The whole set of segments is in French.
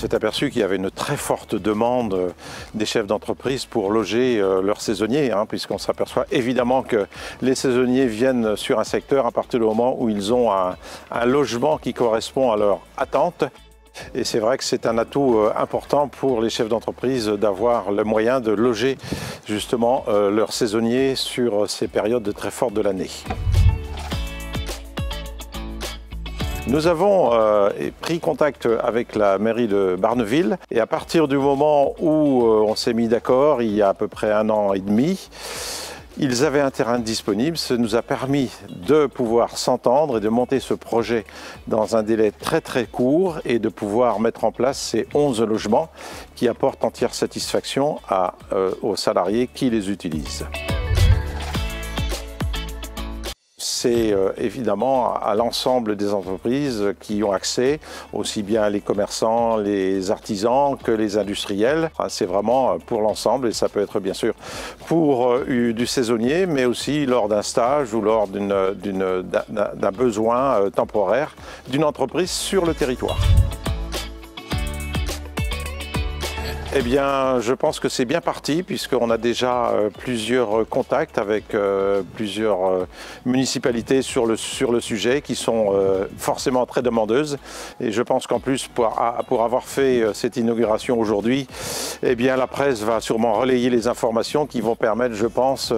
s'est aperçu qu'il y avait une très forte demande des chefs d'entreprise pour loger leurs saisonniers, puisqu'on s'aperçoit évidemment que les saisonniers viennent sur un secteur à partir du moment où ils ont un logement qui correspond à leur attente. Et c'est vrai que c'est un atout important pour les chefs d'entreprise d'avoir le moyen de loger justement leurs saisonniers sur ces périodes très fortes de l'année. Nous avons pris contact avec la mairie de Barneville et à partir du moment où on s'est mis d'accord, il y a à peu près 1 an et demi, ils avaient un terrain disponible. Ça nous a permis de pouvoir s'entendre et de monter ce projet dans un délai très court et de pouvoir mettre en place ces 11 logements qui apportent entière satisfaction aux salariés qui les utilisent. C'est évidemment à l'ensemble des entreprises qui ont accès, aussi bien les commerçants, les artisans que les industriels. C'est vraiment pour l'ensemble et ça peut être bien sûr pour du saisonnier, mais aussi lors d'un stage ou lors d'un besoin temporaire d'une entreprise sur le territoire. Eh bien, je pense que c'est bien parti puisqu'on a déjà plusieurs contacts avec plusieurs municipalités sur le sujet qui sont forcément très demandeuses. Et je pense qu'en plus, pour avoir fait cette inauguration aujourd'hui, eh bien, la presse va sûrement relayer les informations qui vont permettre, je pense,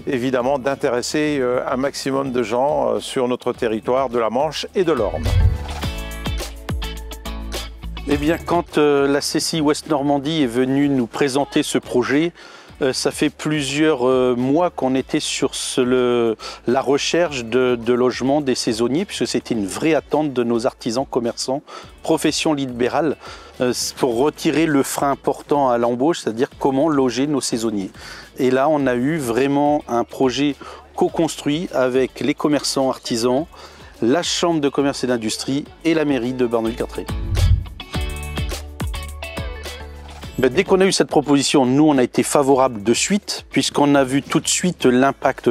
évidemment, d'intéresser un maximum de gens sur notre territoire de la Manche et de l'Orne. Eh bien, quand la CCI Ouest Normandie est venue nous présenter ce projet, ça fait plusieurs mois qu'on était sur la recherche de logements des saisonniers, puisque c'était une vraie attente de nos artisans, commerçants, profession libérale, pour retirer le frein important à l'embauche, c'est-à-dire comment loger nos saisonniers. Et là, on a eu vraiment un projet co-construit avec les commerçants artisans, la Chambre de commerce et d'industrie et la mairie de Barneville-Carteret. Dès qu'on a eu cette proposition, nous, on a été favorable de suite, puisqu'on a vu tout de suite l'impact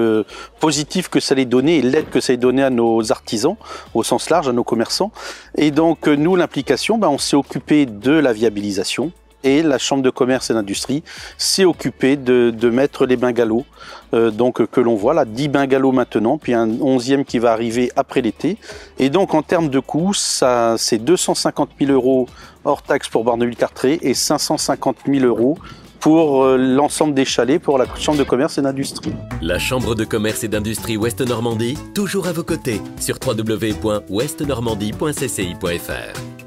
positif que ça allait donner et l'aide que ça allait donner à nos artisans, au sens large, à nos commerçants. Et donc, nous, l'implication, on s'est occupé de la viabilisation. Et la Chambre de commerce et d'industrie s'est occupée de mettre les bungalows que l'on voit là, 10 bungalows maintenant, puis un 11e qui va arriver après l'été. Et donc en termes de coûts, c'est 250 000 € hors taxe pour Barneville-Carteret et 550 000 € pour l'ensemble des chalets pour la Chambre de commerce et d'industrie. La Chambre de commerce et d'industrie Ouest Normandie, toujours à vos côtés sur www.ouestnormandie.cci.fr.